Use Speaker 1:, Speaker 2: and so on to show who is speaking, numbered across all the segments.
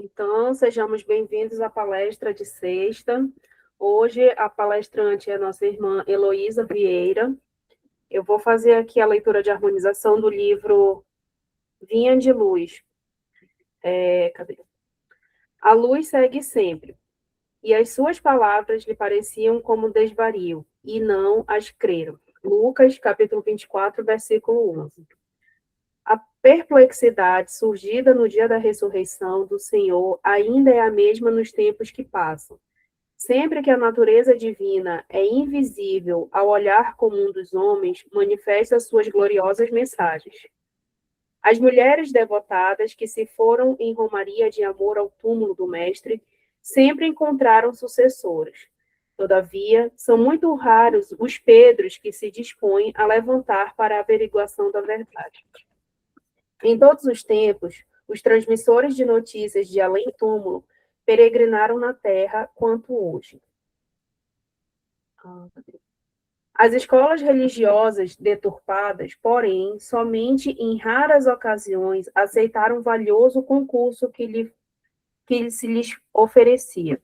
Speaker 1: Então, sejamos bem-vindos à palestra de sexta. Hoje, a palestrante é a nossa irmã Heloísa Vieira. Eu vou fazer aqui a leitura de harmonização do livro Vinha de Luz. Cadê? A luz segue sempre, e as suas palavras lhe pareciam como desvario, e não as creram. Lucas, capítulo 24, versículo 11. A perplexidade surgida no dia da ressurreição do Senhor ainda é a mesma nos tempos que passam. Sempre que a natureza divina é invisível ao olhar comum dos homens, manifesta suas gloriosas mensagens. As mulheres devotadas que se foram em romaria de amor ao túmulo do Mestre sempre encontraram sucessores. Todavia, são muito raros os Pedros que se dispõem a levantar para a averiguação da verdade. Em todos os tempos, os transmissores de notícias de além-túmulo peregrinaram na terra quanto hoje. As escolas religiosas deturpadas, porém, somente em raras ocasiões aceitaram o valioso concurso que se lhes oferecia.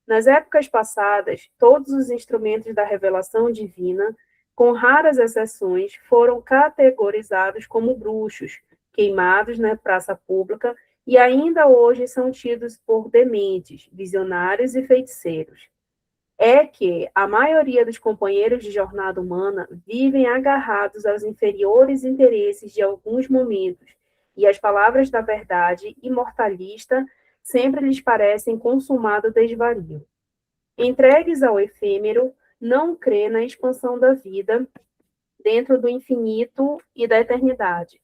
Speaker 1: Nas épocas passadas, todos os instrumentos da revelação divina, com raras exceções, foram categorizados como bruxos, queimados na praça pública, e ainda hoje são tidos por dementes, visionários e feiticeiros. É que a maioria dos companheiros de jornada humana vivem agarrados aos inferiores interesses de alguns momentos, e as palavras da verdade imortalista sempre lhes parecem consumado desvario. Entregues ao efêmero, não crê na expansão da vida dentro do infinito e da eternidade.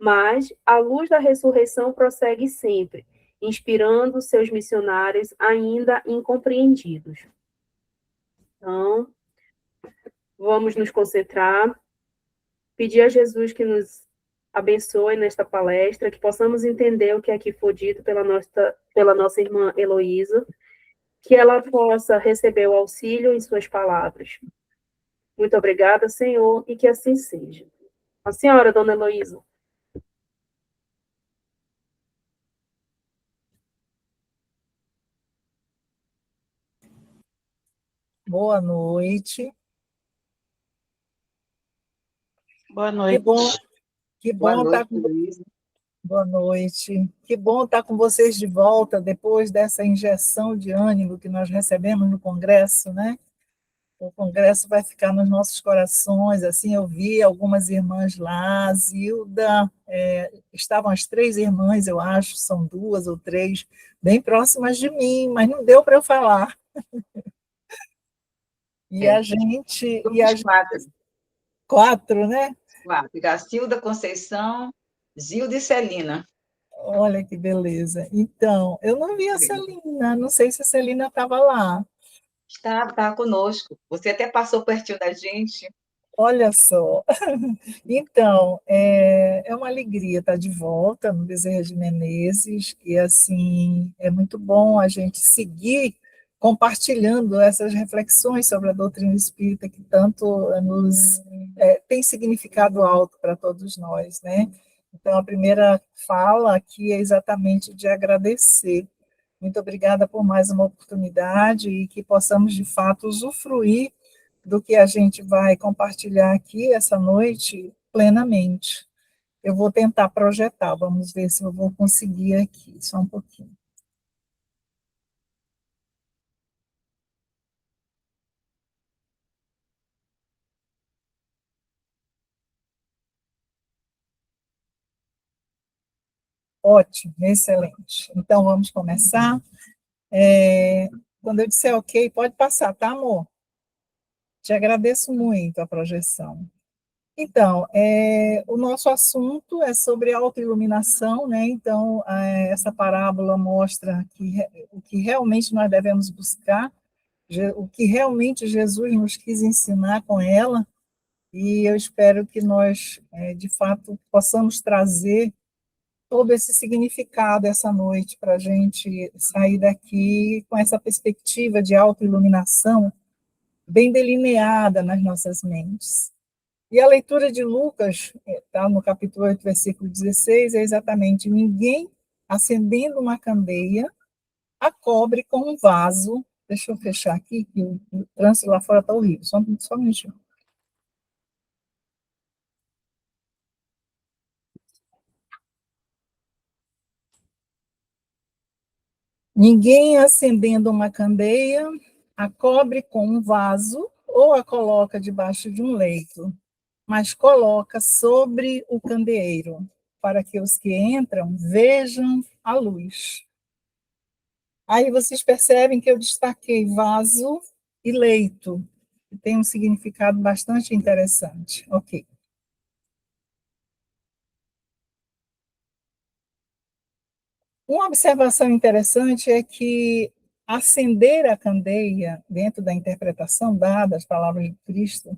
Speaker 1: Mas a luz da ressurreição prossegue sempre, inspirando seus missionários ainda incompreendidos. Então, vamos nos concentrar, pedir a Jesus que nos abençoe nesta palestra, que possamos entender o que aqui foi dito pela nossa irmã Heloísa, que ela possa receber o auxílio em suas palavras. Muito obrigada, Senhor, e que assim seja. A senhora, dona Heloísa.
Speaker 2: Boa noite.
Speaker 3: Boa
Speaker 2: Que
Speaker 3: noite.
Speaker 2: bom, que
Speaker 3: Boa
Speaker 2: bom estar
Speaker 3: noite, Luísa.
Speaker 2: Boa noite. Que bom estar com vocês de volta depois dessa injeção de ânimo que nós recebemos no Congresso, né? O Congresso vai ficar nos nossos corações. Assim, eu vi algumas irmãs lá, Zilda, estavam as três irmãs, eu acho, são duas ou três, bem próximas de mim, mas não deu para eu falar. E a gente.
Speaker 3: Somos
Speaker 2: Quatro, né?
Speaker 3: quatro. Gacilda, Conceição, Zilda e Celina.
Speaker 2: Olha que beleza. Então, eu não vi a Celina, não sei se a Celina estava lá.
Speaker 3: Está conosco. Você até passou pertinho da gente.
Speaker 2: Olha só. Então, é uma alegria estar de volta no Bezerra de Menezes, e assim, é muito bom a gente seguir compartilhando essas reflexões sobre a doutrina espírita que tanto tem significado alto para todos nós, né? Então, a primeira fala aqui é exatamente de agradecer. Muito obrigada por mais uma oportunidade e que possamos, de fato, usufruir do que a gente vai compartilhar aqui essa noite plenamente. Eu vou tentar projetar, vamos ver se eu vou conseguir aqui, só um pouquinho. Ótimo, excelente. Então, vamos começar. Quando eu disser ok, pode passar, tá, amor? Te agradeço muito a projeção. Então, o nosso assunto é sobre autoiluminação, né? Então, essa parábola mostra o que realmente nós devemos buscar, o que realmente Jesus nos quis ensinar com ela, e eu espero que nós, de fato, possamos trazer todo esse significado essa noite para a gente sair daqui com essa perspectiva de autoiluminação bem delineada nas nossas mentes. E a leitura de Lucas, tá, no capítulo 8, versículo 16, é exatamente: ninguém acendendo uma candeia, a cobre com um vaso. Deixa eu fechar aqui, que o trânsito lá fora está horrível. Só um minutinho. Ninguém acendendo uma candeia, a cobre com um vaso ou a coloca debaixo de um leito, mas coloca sobre o candeeiro, para que os que entram vejam a luz. Aí vocês percebem que eu destaquei vaso e leito, que tem um significado bastante interessante. Ok. Uma observação interessante é que acender a candeia, dentro da interpretação dada às palavras de Cristo,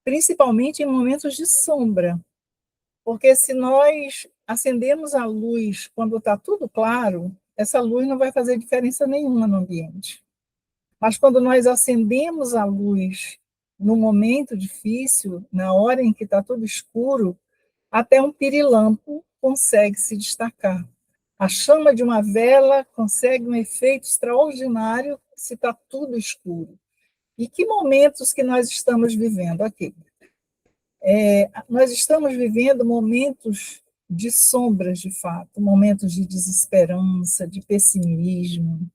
Speaker 2: principalmente em momentos de sombra, porque se nós acendemos a luz quando está tudo claro, essa luz não vai fazer diferença nenhuma no ambiente. Mas quando nós acendemos a luz no momento difícil, na hora em que está tudo escuro, até um pirilampo consegue se destacar. A chama de uma vela consegue um efeito extraordinário se está tudo escuro. E que momentos que nós estamos vivendo aqui? Nós estamos vivendo momentos de sombras, de fato, momentos de desesperança, de pessimismo,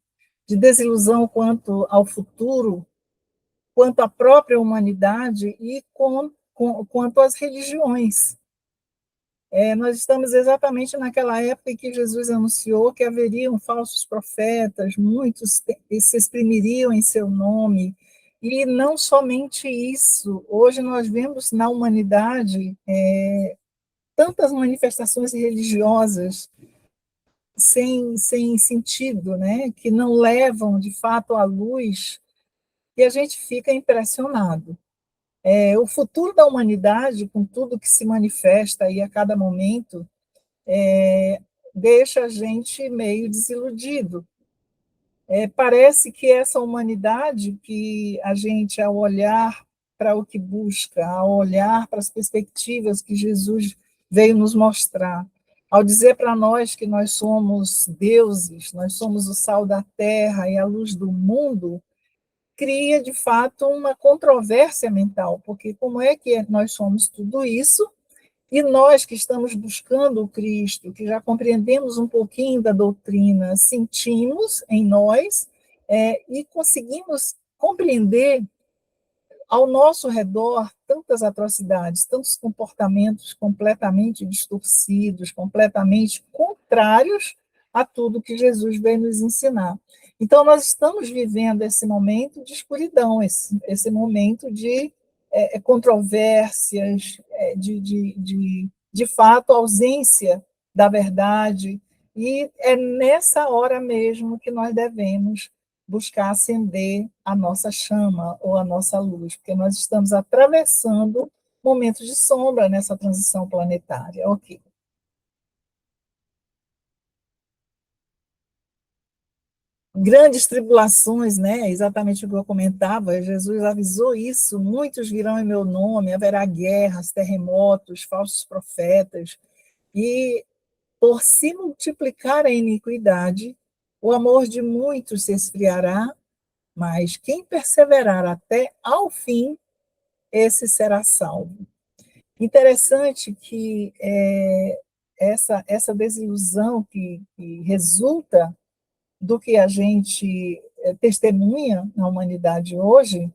Speaker 2: de desilusão quanto ao futuro, quanto à própria humanidade e quanto às religiões. Nós estamos exatamente naquela época em que Jesus anunciou que haveriam falsos profetas, muitos se exprimiriam em seu nome, e não somente isso, hoje nós vemos na humanidade tantas manifestações religiosas sem sentido, né, que não levam, de fato, à luz, e a gente fica impressionado. O futuro da humanidade, com tudo que se manifesta aí a cada momento, deixa a gente meio desiludido. Parece que essa humanidade que a gente, ao olhar para o que busca, ao olhar para as perspectivas que Jesus veio nos mostrar, ao dizer para nós que nós somos deuses, nós somos o sal da terra e a luz do mundo, cria, de fato, uma controvérsia mental, porque como é que nós somos tudo isso e nós que estamos buscando o Cristo, que já compreendemos um pouquinho da doutrina, sentimos em nós e conseguimos compreender ao nosso redor tantas atrocidades, tantos comportamentos completamente distorcidos, completamente contrários a tudo que Jesus veio nos ensinar. Então, nós estamos vivendo esse momento de escuridão, esse momento de controvérsias, de fato, ausência da verdade, e é nessa hora mesmo que nós devemos buscar acender a nossa chama ou a nossa luz, porque nós estamos atravessando momentos de sombra nessa transição planetária. Ok. Grandes tribulações, né? Exatamente o que eu comentava, Jesus avisou isso, muitos virão em meu nome, haverá guerras, terremotos, falsos profetas, e por se multiplicar a iniquidade, o amor de muitos se esfriará, mas quem perseverar até ao fim, esse será salvo. Interessante que essa desilusão que resulta do que a gente testemunha na humanidade hoje,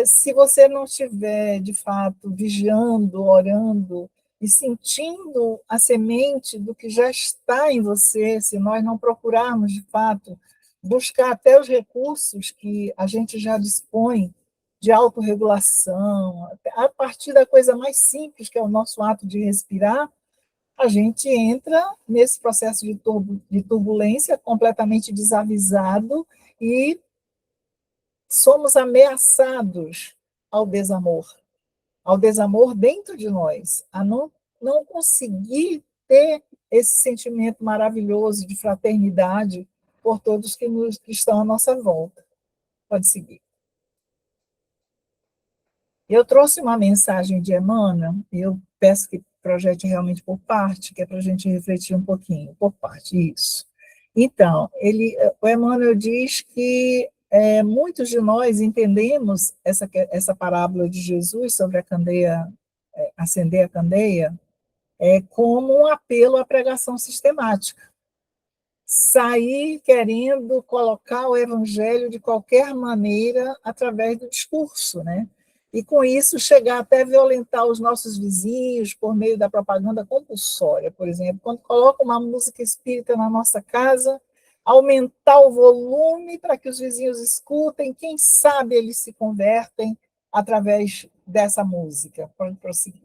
Speaker 2: se você não estiver, de fato, vigiando, orando e sentindo a semente do que já está em você, se nós não procurarmos, de fato, buscar até os recursos que a gente já dispõe de autorregulação, a partir da coisa mais simples, que é o nosso ato de respirar, a gente entra nesse processo de turbulência completamente desavisado e somos ameaçados ao desamor dentro de nós, a não conseguir ter esse sentimento maravilhoso de fraternidade por todos que estão à nossa volta. Pode seguir. Eu trouxe uma mensagem de Emmanuel, eu peço que projete realmente por parte, que é para a gente refletir um pouquinho, por parte, isso. Então, o Emmanuel diz que muitos de nós entendemos essa parábola de Jesus sobre a candeia, acender a candeia, como um apelo à pregação sistemática. Sair querendo colocar o evangelho de qualquer maneira através do discurso, né? E com isso chegar até violentar os nossos vizinhos por meio da propaganda compulsória, por exemplo, quando coloca uma música espírita na nossa casa, aumentar o volume para que os vizinhos escutem, quem sabe eles se convertem através dessa música. Pode prosseguir.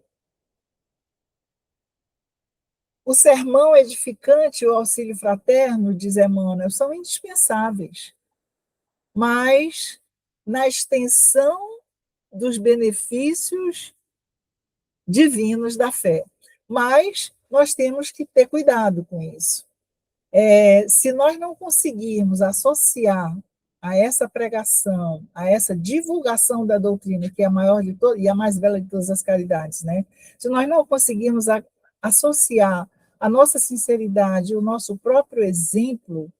Speaker 2: O sermão edificante e o auxílio fraterno, diz Emmanuel, são indispensáveis, mas na extensão dos benefícios divinos da fé. Mas nós temos que ter cuidado com isso. Se nós não conseguirmos associar a essa pregação, a essa divulgação da doutrina, que é a maior de todas, e a mais bela de todas as caridades, né? Se nós não conseguirmos associar a nossa sinceridade, o nosso próprio exemplo,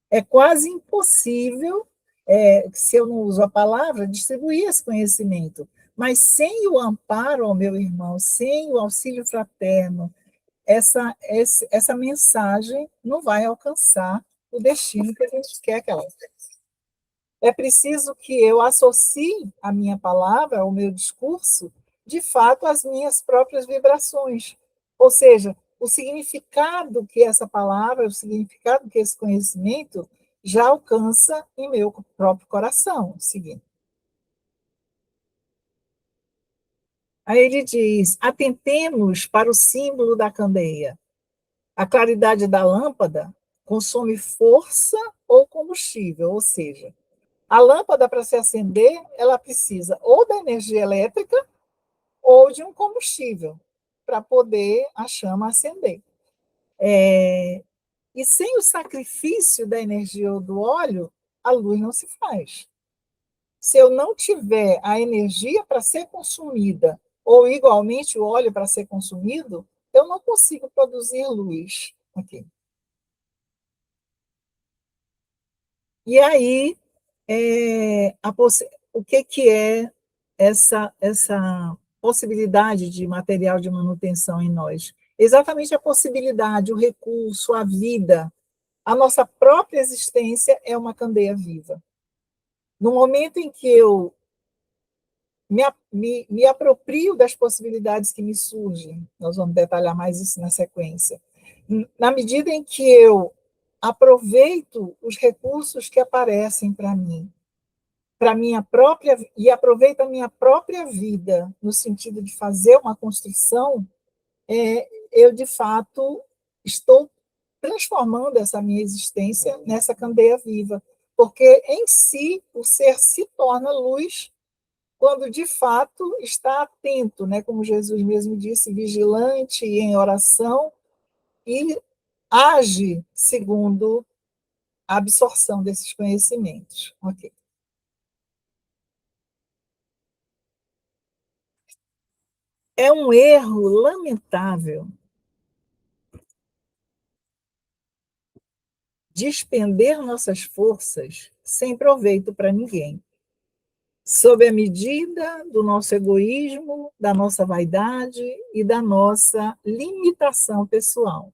Speaker 2: é quase impossível, se eu não uso a palavra, distribuir esse conhecimento. Mas sem o amparo ao meu irmão, sem o auxílio fraterno, essa mensagem não vai alcançar o destino que a gente quer que ela tenha. É preciso que eu associe a minha palavra, o meu discurso, de fato, às minhas próprias vibrações. Ou seja, o significado que essa palavra, o significado que esse conhecimento já alcança em meu próprio coração. Seguinte. Aí ele diz: atentemos para o símbolo da candeia. A claridade da lâmpada consome força ou combustível, ou seja, a lâmpada, para se acender, ela precisa ou da energia elétrica ou de um combustível para poder a chama acender. E sem o sacrifício da energia ou do óleo, a luz não se faz. Se eu não tiver a energia para ser consumida, ou igualmente o óleo para ser consumido, eu não consigo produzir luz. Okay. E aí, o que é essa possibilidade de material de manutenção em nós? Exatamente a possibilidade, o recurso, a vida. A nossa própria existência é uma candeia viva. No momento em que eu me aproprio das possibilidades que me surgem, nós vamos detalhar mais isso na sequência, na medida em que eu aproveito os recursos que aparecem para mim, para minha própria, e aproveito a minha própria vida, no sentido de fazer uma construção, eu, de fato, estou transformando essa minha existência nessa candeia viva, porque, em si, o ser se torna luz quando, de fato, está atento, né? Como Jesus mesmo disse, vigilante e em oração, e age segundo a absorção desses conhecimentos. Ok. É um erro lamentável despender nossas forças sem proveito para ninguém, sob a medida do nosso egoísmo, da nossa vaidade e da nossa limitação pessoal.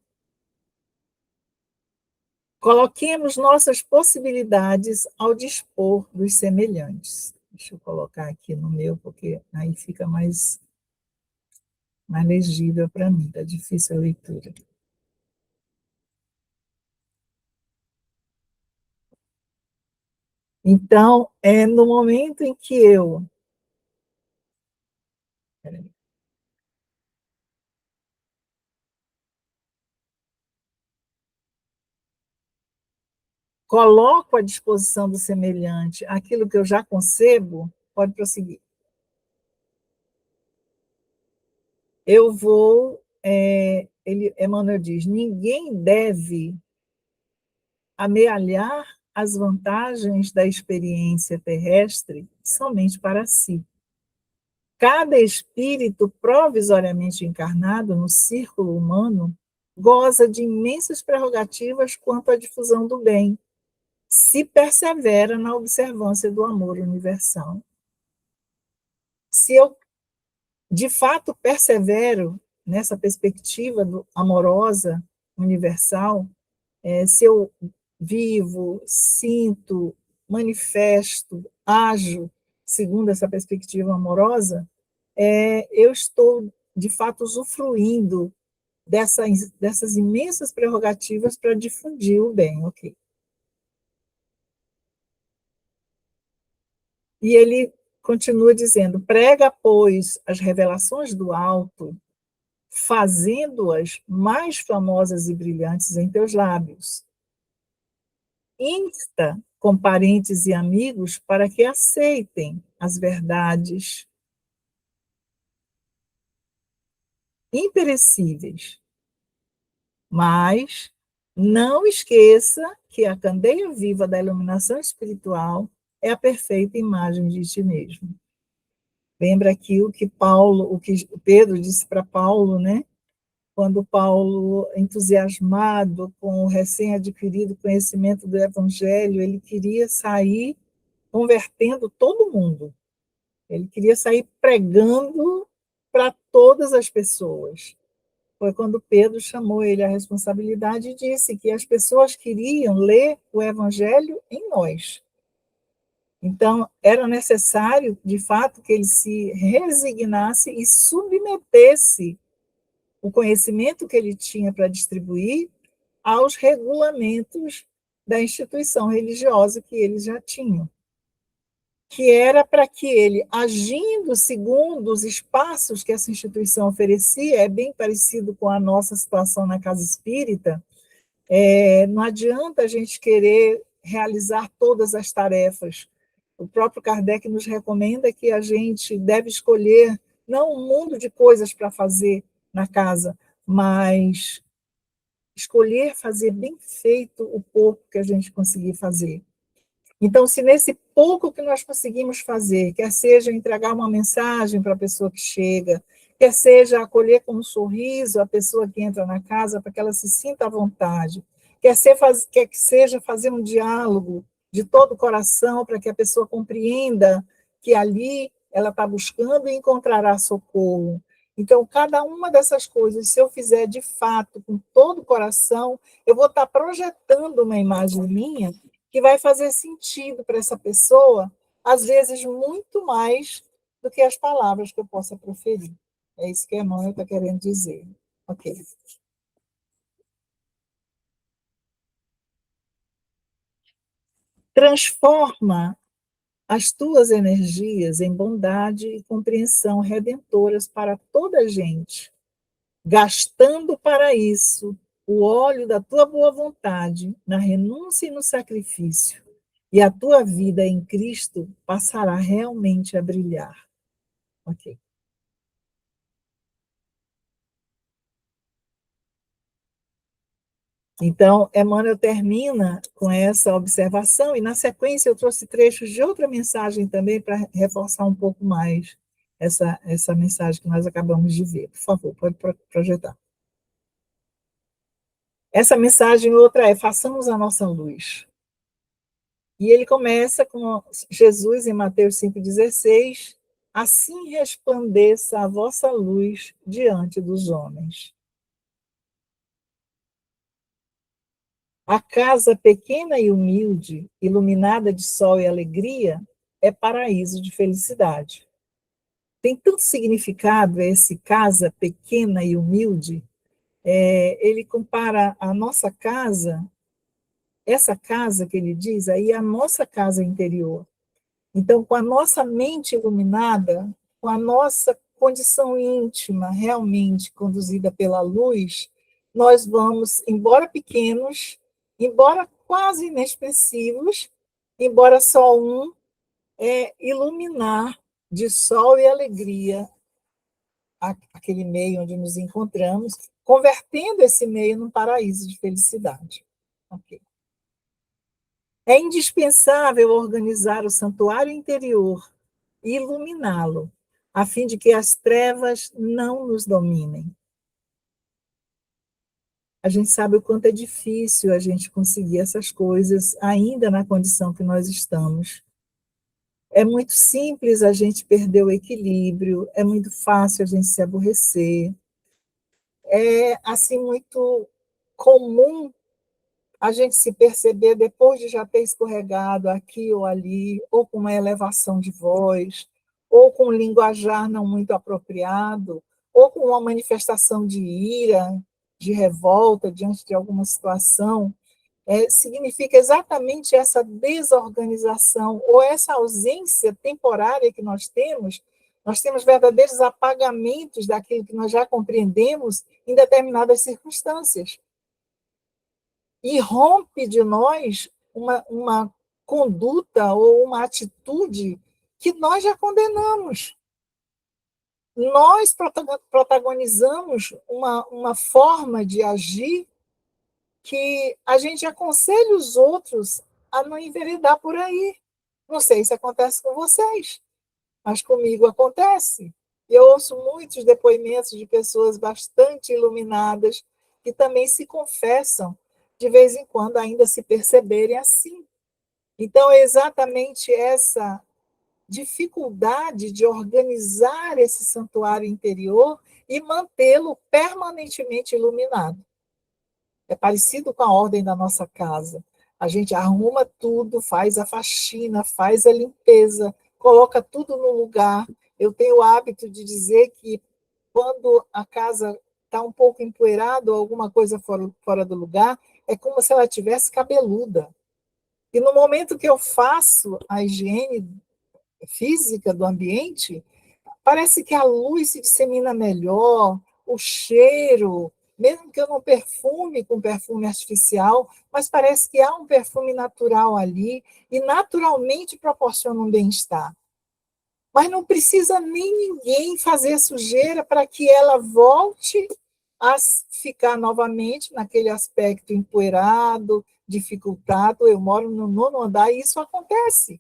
Speaker 2: Coloquemos nossas possibilidades ao dispor dos semelhantes. Deixa eu colocar aqui no meu, porque aí fica mais legível para mim, está difícil a leitura. Então, no momento em que eu coloco à disposição do semelhante aquilo que eu já concebo, pode prosseguir. Eu vou, Emmanuel diz, ninguém deve amealhar as vantagens da experiência terrestre somente para si. Cada espírito provisoriamente encarnado no círculo humano goza de imensas prerrogativas quanto à difusão do bem, se persevera na observância do amor universal. Se eu, de fato, persevero nessa perspectiva amorosa, universal, se eu vivo, sinto, manifesto, ajo segundo essa perspectiva amorosa, eu estou, de fato, usufruindo dessas imensas prerrogativas para difundir o bem, ok? E ele continua dizendo: prega, pois, as revelações do alto, fazendo-as mais famosas e brilhantes em teus lábios. Insta com parentes e amigos para que aceitem as verdades imperecíveis. Mas não esqueça que a candeia viva da iluminação espiritual é a perfeita imagem de ti mesmo. Lembra aqui o que Pedro disse para Paulo, né? Quando Paulo, entusiasmado com o recém-adquirido conhecimento do Evangelho, ele queria sair convertendo todo mundo. Ele queria sair pregando para todas as pessoas. Foi quando Pedro chamou ele à responsabilidade e disse que as pessoas queriam ler o Evangelho em nós. Então, era necessário, de fato, que ele se resignasse e submetesse o conhecimento que ele tinha para distribuir aos regulamentos da instituição religiosa que eles já tinham, que era para que ele, agindo segundo os espaços que essa instituição oferecia, é bem parecido com a nossa situação na casa espírita, não adianta a gente querer realizar todas as tarefas. O próprio Kardec nos recomenda que a gente deve escolher não um mundo de coisas para fazer na casa, mas escolher fazer bem feito o pouco que a gente conseguir fazer. Então, se nesse pouco que nós conseguimos fazer, quer seja entregar uma mensagem para a pessoa que chega, quer seja acolher com um sorriso a pessoa que entra na casa para que ela se sinta à vontade, quer que seja fazer um diálogo de todo o coração para que a pessoa compreenda que ali ela está buscando e encontrará socorro. Então, cada uma dessas coisas, se eu fizer de fato, com todo o coração, eu vou estar projetando uma imagem minha que vai fazer sentido para essa pessoa, às vezes muito mais do que as palavras que eu possa proferir. É isso que a Emmanuel está querendo dizer. Ok. Transforma as tuas energias em bondade e compreensão redentoras para toda a gente, gastando para isso o óleo da tua boa vontade na renúncia e no sacrifício, e a tua vida em Cristo passará realmente a brilhar. Ok. Então, Emmanuel termina com essa observação, e na sequência eu trouxe trechos de outra mensagem também para reforçar um pouco mais essa mensagem que nós acabamos de ver. Por favor, pode projetar. Essa mensagem outra é: façamos a nossa luz. E ele começa com Jesus em Mateus 5,16: assim resplandeça a vossa luz diante dos homens. A casa pequena e humilde, iluminada de sol e alegria, é paraíso de felicidade. Tem tanto significado esse casa pequena e humilde. Ele compara a nossa casa, essa casa que ele diz aí, a nossa casa interior. Então, com a nossa mente iluminada, com a nossa condição íntima realmente conduzida pela luz, nós vamos, embora pequenos, embora quase inexpressivos, embora só iluminar de sol e alegria aquele meio onde nos encontramos, convertendo esse meio num paraíso de felicidade. Okay. É indispensável organizar o santuário interior e iluminá-lo, a fim de que as trevas não nos dominem. A gente sabe o quanto é difícil a gente conseguir essas coisas, ainda na condição que nós estamos. É muito simples a gente perder o equilíbrio, é muito fácil a gente se aborrecer, é assim muito comum a gente se perceber depois de já ter escorregado aqui ou ali, ou com uma elevação de voz, ou com um linguajar não muito apropriado, ou com uma manifestação de ira, de revolta diante de alguma situação, significa exatamente essa desorganização ou essa ausência temporária que nós temos verdadeiros apagamentos daquilo que nós já compreendemos em determinadas circunstâncias. E rompe de nós uma conduta ou uma atitude que nós já condenamos. Nós protagonizamos uma forma de agir que a gente aconselha os outros a não enveredar por aí. Não sei se acontece com vocês, mas comigo acontece. Eu ouço muitos depoimentos de pessoas bastante iluminadas que também se confessam, de vez em quando, ainda se perceberem assim. Então, é exatamente essa dificuldade de organizar esse santuário interior e mantê-lo permanentemente iluminado. É parecido com a ordem da nossa casa. A gente arruma tudo, faz a faxina, faz a limpeza, coloca tudo no lugar. Eu tenho o hábito de dizer que quando a casa está um pouco empoeirada ou alguma coisa fora do lugar, é como se ela tivesse cabeluda. E no momento que eu faço a higiene física do ambiente, parece que a luz se dissemina melhor, o cheiro, mesmo que eu não perfume com perfume artificial, mas parece que há um perfume natural ali e naturalmente proporciona um bem-estar. Mas não precisa nem ninguém fazer sujeira para que ela volte a ficar novamente naquele aspecto empoeirado, dificultado. Eu moro no 9º andar e isso acontece.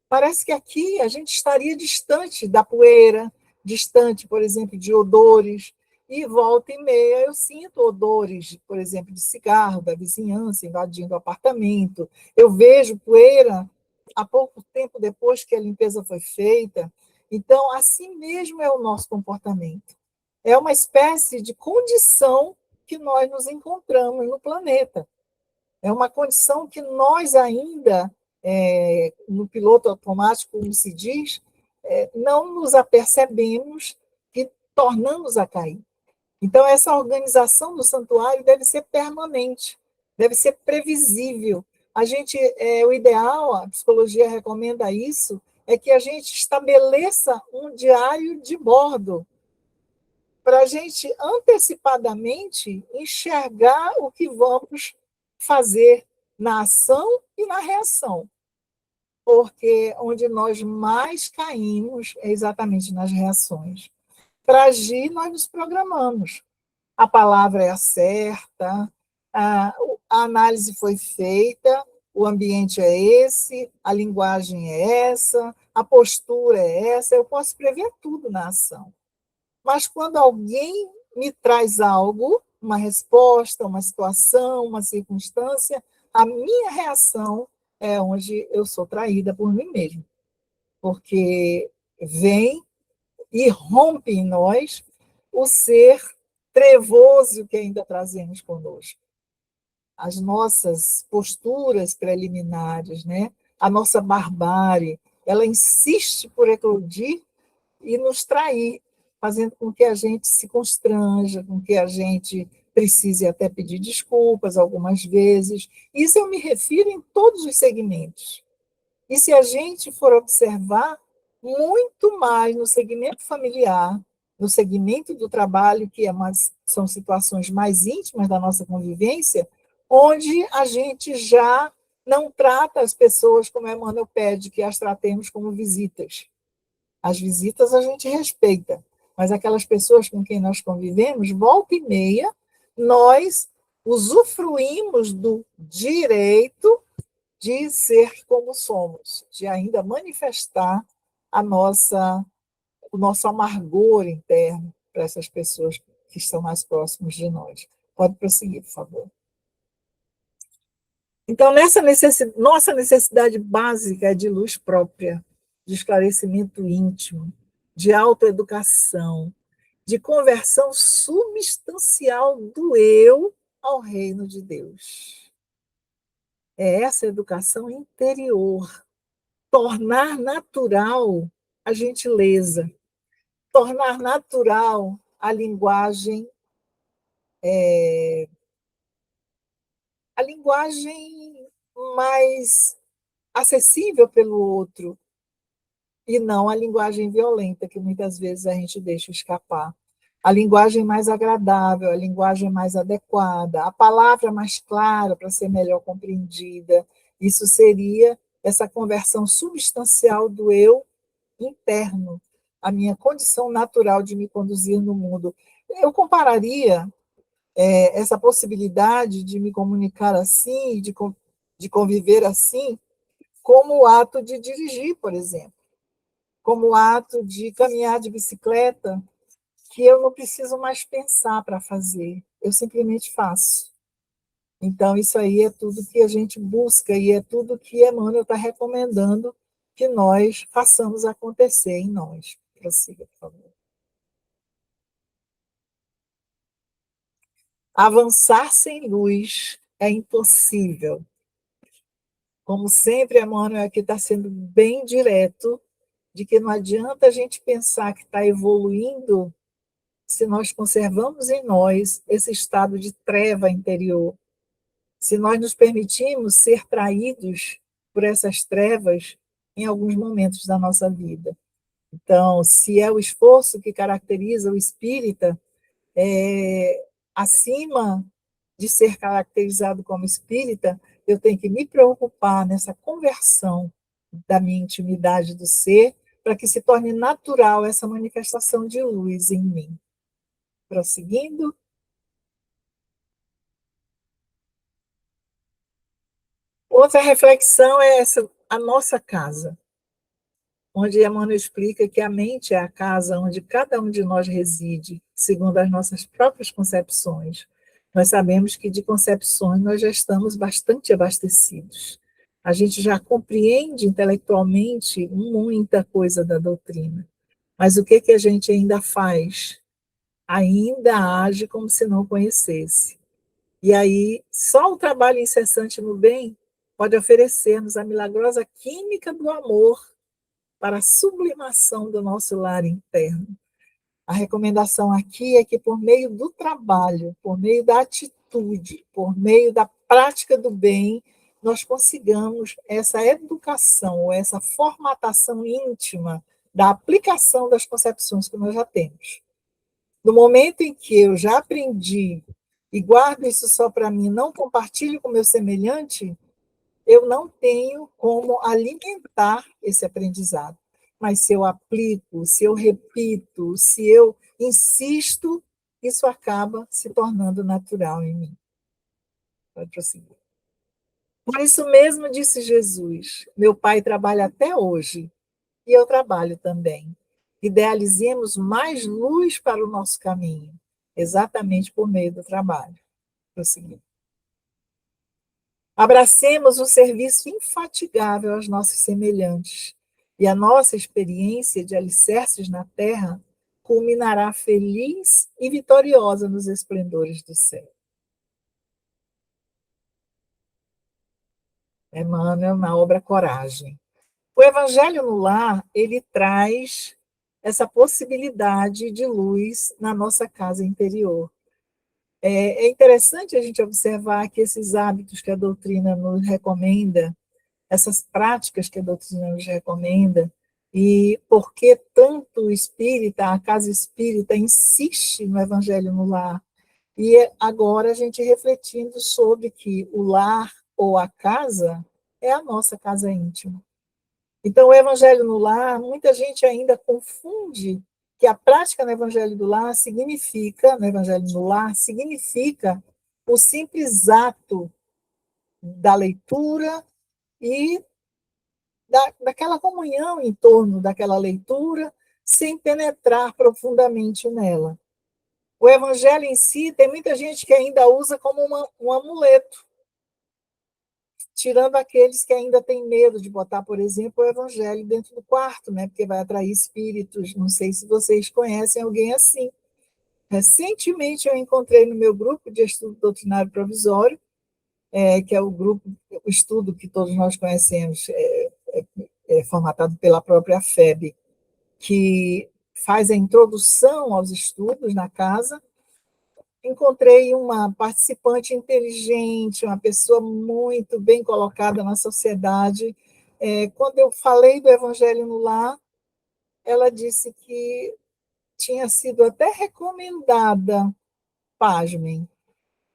Speaker 2: Parece que aqui a gente estaria distante da poeira, distante, por exemplo, de odores, e volta e meia eu sinto odores, por exemplo, de cigarro da vizinhança invadindo o apartamento. Eu vejo poeira há pouco tempo depois que a limpeza foi feita. Então, assim mesmo é o nosso comportamento. É uma espécie de condição que nós nos encontramos no planeta. É uma condição que nós ainda, no piloto automático, como se diz, não nos apercebemos e tornamos a cair. Então, essa organização do santuário deve ser permanente, deve ser previsível. O ideal, a psicologia recomenda isso, é que a gente estabeleça um diário de bordo, para a gente antecipadamente enxergar o que vamos fazer na ação e na reação. Porque onde nós mais caímos é exatamente nas reações. Para agir, nós nos programamos. A palavra é a certa, a análise foi feita, o ambiente é esse, a linguagem é essa, a postura é essa, eu posso prever tudo na ação. Mas quando alguém me traz algo, uma resposta, uma situação, uma circunstância, a minha reação é onde eu sou traída por mim mesmo. Porque vem e rompe em nós o ser trevoso que ainda trazemos conosco. As nossas posturas preliminares, né? A nossa barbárie, ela insiste por eclodir e nos trair, fazendo com que a gente se constranja, com que a gente precise até pedir desculpas algumas vezes. Isso eu me refiro em todos os segmentos. E se a gente for observar, muito mais no segmento familiar, no segmento do trabalho, que são situações mais íntimas da nossa convivência, onde a gente já não trata as pessoas como Emmanuel pede, que as tratemos como visitas. As visitas a gente respeita, mas aquelas pessoas com quem nós convivemos, volta e meia, nós usufruímos do direito de ser como somos, de ainda manifestar a nossa o nosso amargor interno para essas pessoas que estão mais próximas de nós. Pode prosseguir, por favor. Então, nossa necessidade básica é de luz própria, de esclarecimento íntimo, de autoeducação, de conversão substancial do eu ao reino de Deus. É essa educação interior, tornar natural a gentileza, tornar natural a linguagem mais acessível pelo outro, e não a linguagem violenta, que muitas vezes a gente deixa escapar. A linguagem mais agradável, a linguagem mais adequada, a palavra mais clara para ser melhor compreendida. Isso seria essa conversão substancial do eu interno, a minha condição natural de me conduzir no mundo. Eu compararia essa possibilidade de me comunicar assim, de conviver assim, como o ato de dirigir, por exemplo, como o ato de caminhar de bicicleta, que eu não preciso mais pensar para fazer, eu simplesmente faço. Então, isso aí é tudo que a gente busca e é tudo que Emmanuel está recomendando que nós façamos acontecer em nós. Prossiga, por favor. Avançar sem luz é impossível. Como sempre, Emmanuel aqui está sendo bem direto, de que não adianta a gente pensar que está evoluindo se nós conservamos em nós esse estado de treva interior, se nós nos permitimos ser traídos por essas trevas em alguns momentos da nossa vida. Então, se é o esforço que caracteriza o espírita, acima de ser caracterizado como espírita, eu tenho que me preocupar nessa conversão da minha intimidade do ser, para que se torne natural essa manifestação de luz em mim. Prosseguindo. Outra reflexão é essa, a nossa casa, onde Emmanuel explica que a mente é a casa onde cada um de nós reside, segundo as nossas próprias concepções. Nós sabemos que de concepções nós já estamos bastante abastecidos. A gente já compreende intelectualmente muita coisa da doutrina. Mas o que a gente ainda faz? Ainda age como se não conhecesse. E aí, só o trabalho incessante no bem pode oferecer-nos a milagrosa química do amor para a sublimação do nosso lar interno. A recomendação aqui é que, por meio do trabalho, por meio da atitude, por meio da prática do bem, nós consigamos essa educação, essa formatação íntima da aplicação das concepções que nós já temos. No momento em que eu já aprendi e guardo isso só para mim, não compartilho com o meu semelhante, eu não tenho como alimentar esse aprendizado. Mas se eu aplico, se eu repito, se eu insisto, isso acaba se tornando natural em mim. Pode prosseguir. Por isso mesmo disse Jesus, meu Pai trabalha até hoje, e eu trabalho também. Idealizemos mais luz para o nosso caminho, exatamente por meio do trabalho. Prosseguir. Abracemos um serviço infatigável aos nossos semelhantes, e a nossa experiência de alicerces na terra culminará feliz e vitoriosa nos esplendores do céu. Emmanuel, na obra Coragem. O Evangelho no Lar, ele traz essa possibilidade de luz na nossa casa interior. É interessante a gente observar que esses hábitos que a doutrina nos recomenda, essas práticas que a doutrina nos recomenda, e por que tanto o espírita, a casa espírita, insiste no Evangelho no Lar. E agora a gente refletindo sobre que o lar ou a casa é a nossa casa íntima. Então, o Evangelho no Lar, muita gente ainda confunde que a prática no Evangelho do Lar significa, no Evangelho no Lar, significa o simples ato da leitura e daquela comunhão em torno daquela leitura, sem penetrar profundamente nela. O evangelho em si, tem muita gente que ainda usa como um amuleto, tirando aqueles que ainda têm medo de botar, por exemplo, o evangelho dentro do quarto, né? Porque vai atrair espíritos. Não sei se vocês conhecem alguém assim. Recentemente eu encontrei no meu grupo de estudo doutrinário provisório, que é o grupo, o estudo que todos nós conhecemos, formatado pela própria FEB, que faz a introdução aos estudos na casa. Encontrei uma participante inteligente, uma pessoa muito bem colocada na sociedade. Quando eu falei do Evangelho no Lar, ela disse que tinha sido até recomendada, pasmem,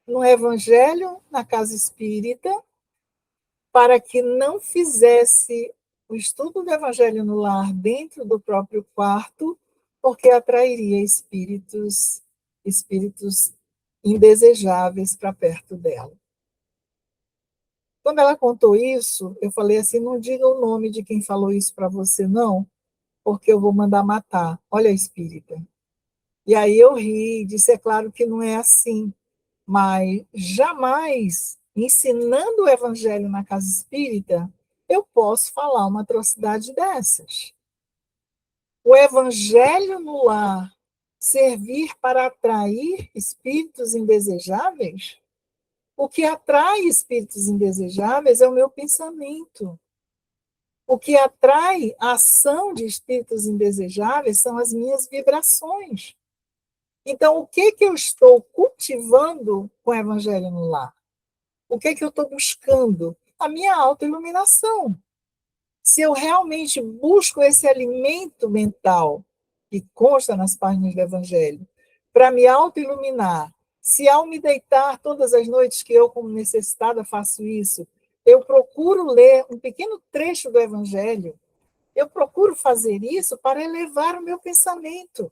Speaker 2: no Evangelho na casa espírita, para que não fizesse o estudo do Evangelho no Lar dentro do próprio quarto, porque atrairia espíritos indesejáveis para perto dela. Quando ela contou isso, eu falei assim, não diga o nome de quem falou isso para você, não, porque eu vou mandar matar. Olha a espírita. E aí eu ri, disse, é claro que não é assim, mas jamais, ensinando o evangelho na casa espírita, eu posso falar uma atrocidade dessas. O evangelho no lar servir para atrair espíritos indesejáveis? O que atrai espíritos indesejáveis é o meu pensamento. O que atrai a ação de espíritos indesejáveis são as minhas vibrações. Então, o que eu estou cultivando com o Evangelho no Lar? O que eu estou buscando? A minha autoiluminação. Se eu realmente busco esse alimento mental que consta nas páginas do Evangelho, para me autoiluminar, se ao me deitar todas as noites que eu, como necessitada, faço isso, eu procuro ler um pequeno trecho do Evangelho, eu procuro fazer isso para elevar o meu pensamento.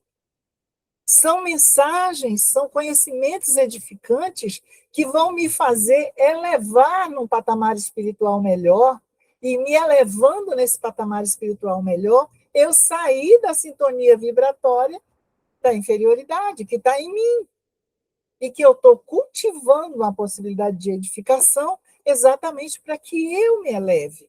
Speaker 2: São mensagens, são conhecimentos edificantes que vão me fazer elevar num patamar espiritual melhor, e me elevando nesse patamar espiritual melhor, eu sair da sintonia vibratória da inferioridade que está em mim, e que eu estou cultivando uma possibilidade de edificação exatamente para que eu me eleve.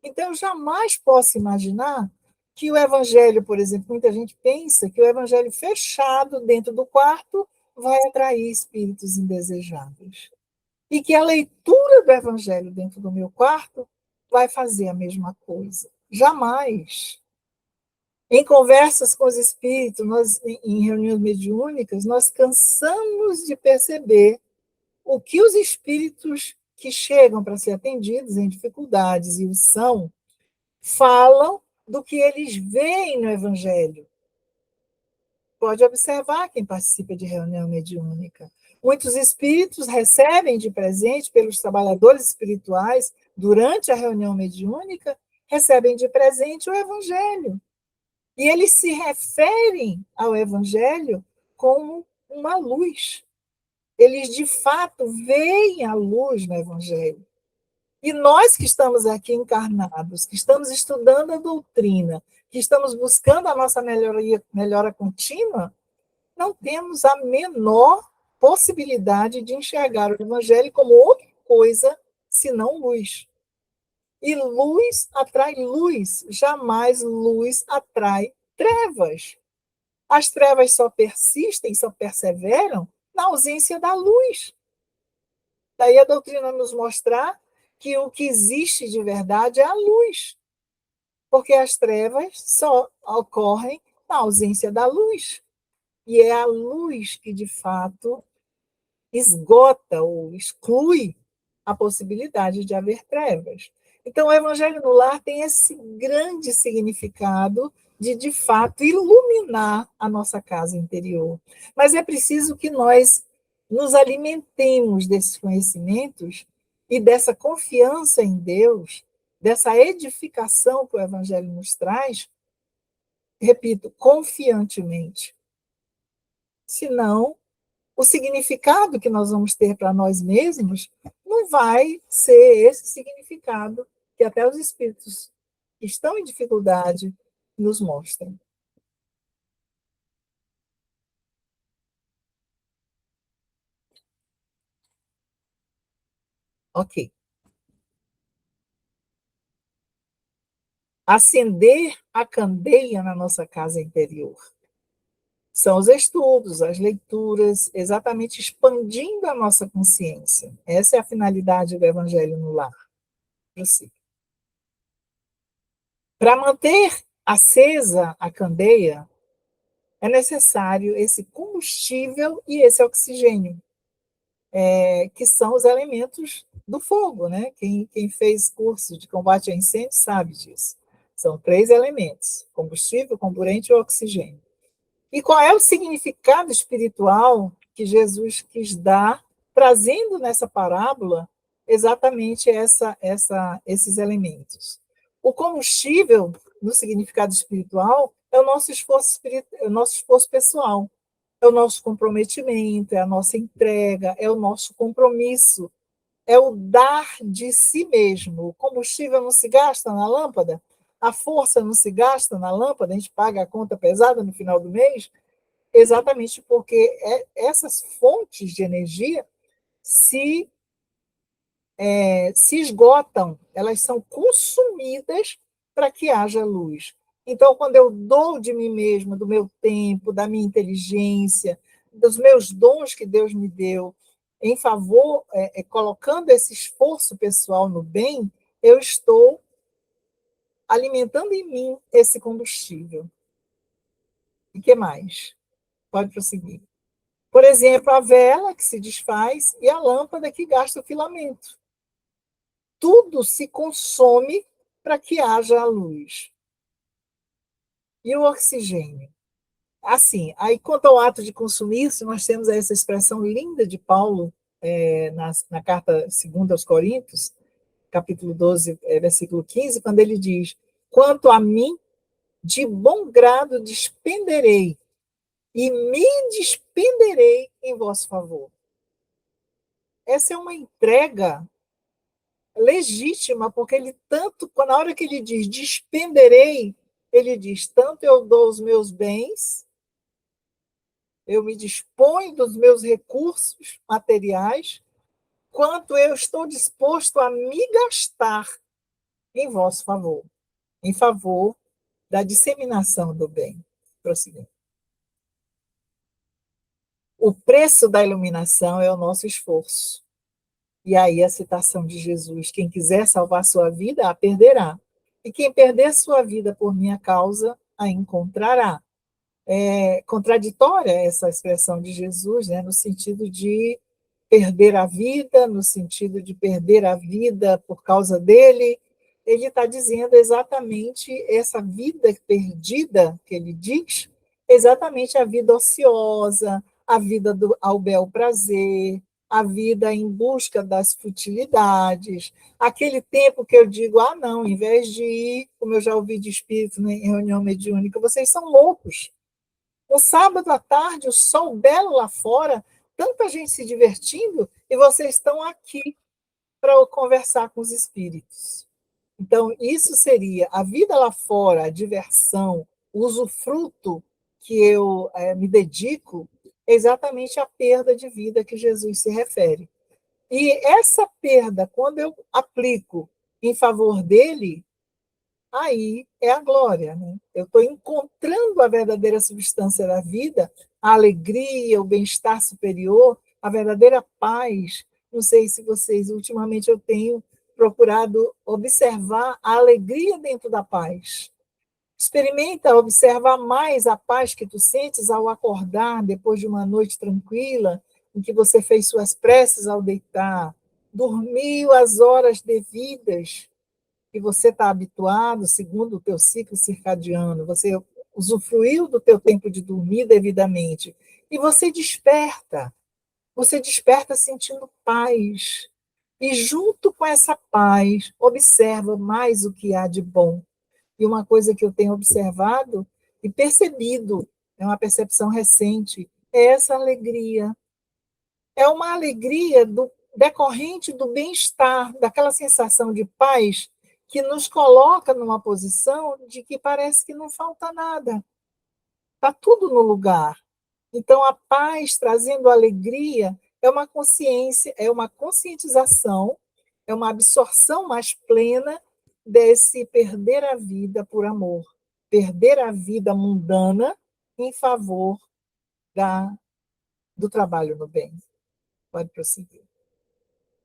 Speaker 2: Então, eu jamais posso imaginar que o evangelho, por exemplo, muita gente pensa que o evangelho fechado dentro do quarto vai atrair espíritos indesejáveis. E que a leitura do evangelho dentro do meu quarto vai fazer a mesma coisa. Jamais. Em conversas com os espíritos, em reuniões mediúnicas, nós cansamos de perceber o que os espíritos que chegam para ser atendidos em dificuldades e o são, falam do que eles veem no Evangelho. Pode observar quem participa de reunião mediúnica. Muitos espíritos recebem de presente pelos trabalhadores espirituais, durante a reunião mediúnica, recebem de presente o Evangelho. E eles se referem ao Evangelho como uma luz. Eles, de fato, veem a luz no Evangelho. E nós que estamos aqui encarnados, que estamos estudando a doutrina, que estamos buscando a nossa melhora contínua, não temos a menor possibilidade de enxergar o Evangelho como outra coisa senão luz. E luz atrai luz, jamais luz atrai trevas. As trevas só persistem, só perseveram na ausência da luz. Daí a doutrina nos mostrar que o que existe de verdade é a luz, porque as trevas só ocorrem na ausência da luz. E é a luz que, de fato, esgota ou exclui a possibilidade de haver trevas. Então, o Evangelho no Lar tem esse grande significado de fato, iluminar a nossa casa interior. Mas é preciso que nós nos alimentemos desses conhecimentos e dessa confiança em Deus, dessa edificação que o Evangelho nos traz, repito, confiantemente. Senão, o significado que nós vamos ter para nós mesmos não vai ser esse significado que até os espíritos que estão em dificuldade nos mostra. Ok. Acender a candeia na nossa casa interior. São os estudos, as leituras, exatamente expandindo a nossa consciência. Essa é a finalidade do Evangelho no lar. Para manter acesa a candeia, é necessário esse combustível e esse oxigênio, que são os elementos do fogo, né? Quem fez curso de combate a incêndio sabe disso. São 3 elementos: combustível, comburente e oxigênio. E qual é o significado espiritual que Jesus quis dar, trazendo nessa parábola exatamente esses elementos? O combustível, no significado espiritual, é o nosso esforço, é o nosso esforço pessoal, é o nosso comprometimento, é a nossa entrega, é o nosso compromisso, é o dar de si mesmo. O combustível não se gasta na lâmpada, a força não se gasta na lâmpada, a gente paga a conta pesada no final do mês, exatamente porque essas fontes de energia se, se esgotam, elas são consumidas para que haja luz. Então, quando eu dou de mim mesma, do meu tempo, da minha inteligência, dos meus dons que Deus me deu, em favor, colocando esse esforço pessoal no bem, eu estou alimentando em mim esse combustível. E o que mais? Pode prosseguir. Por exemplo, a vela que se desfaz e a lâmpada que gasta o filamento. Tudo se consome para que haja a luz. E o oxigênio? Assim, aí quanto ao ato de consumir, nós temos essa expressão linda de Paulo na carta 2 aos Coríntios, capítulo 12, versículo 15, quando ele diz: quanto a mim, de bom grado despenderei e me despenderei em vosso favor. Essa é uma entrega legítima, porque ele tanto, na hora que ele diz despenderei, ele diz, tanto eu dou os meus bens, eu me disponho dos meus recursos materiais, quanto eu estou disposto a me gastar em vosso favor, em favor da disseminação do bem. Prosseguindo. O preço da iluminação é o nosso esforço. E aí a citação de Jesus: quem quiser salvar sua vida, a perderá. E quem perder sua vida por minha causa, a encontrará. É contraditória essa expressão de Jesus, né, no sentido de perder a vida, no sentido de perder a vida por causa dele. Ele está dizendo exatamente essa vida perdida, que ele diz, exatamente a vida ociosa, a vida ao bel prazer, a vida em busca das futilidades, aquele tempo que eu digo, não, em vez de ir, como eu já ouvi de espírito em reunião mediúnica, vocês são loucos. No sábado à tarde, o sol belo lá fora, tanta gente se divertindo, e vocês estão aqui para conversar com os espíritos. Então, isso seria a vida lá fora, a diversão, o usufruto que eu me dedico, exatamente a perda de vida que Jesus se refere. E essa perda, quando eu aplico em favor dele, aí é a glória. Né? Eu estou encontrando a verdadeira substância da vida, a alegria, o bem-estar superior, a verdadeira paz. Não sei se vocês, ultimamente eu tenho procurado observar a alegria dentro da paz. Experimenta observar mais a paz que tu sentes ao acordar depois de uma noite tranquila, em que você fez suas preces ao deitar, dormiu as horas devidas, que você está habituado, segundo o teu ciclo circadiano, você usufruiu do teu tempo de dormir devidamente, e você desperta sentindo paz, e junto com essa paz, observa mais o que há de bom. E uma coisa que eu tenho observado e percebido, é uma percepção recente, é essa alegria. É uma alegria decorrente do bem-estar, daquela sensação de paz que nos coloca numa posição de que parece que não falta nada. Está tudo no lugar. Então, a paz trazendo alegria é uma consciência, é uma conscientização, é uma absorção mais plena desse perder a vida por amor, perder a vida mundana em favor do trabalho no bem. Pode prosseguir.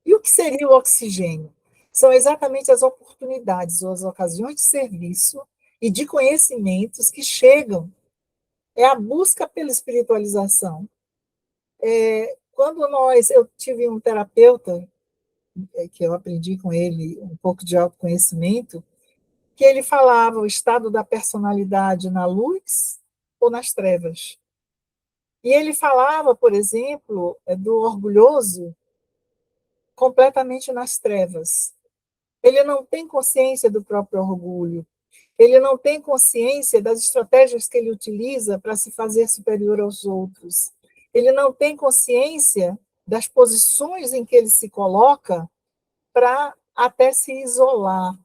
Speaker 2: E o que seria o oxigênio? São exatamente as oportunidades ou as ocasiões de serviço e de conhecimentos que chegam. É a busca pela espiritualização. Eu tive um terapeuta, que eu aprendi com ele um pouco de autoconhecimento, que ele falava o estado da personalidade na luz ou nas trevas. E ele falava, por exemplo, do orgulhoso completamente nas trevas. Ele não tem consciência do próprio orgulho. Ele não tem consciência das estratégias que ele utiliza para se fazer superior aos outros. Ele não tem consciência das posições em que ele se coloca para até se isolar,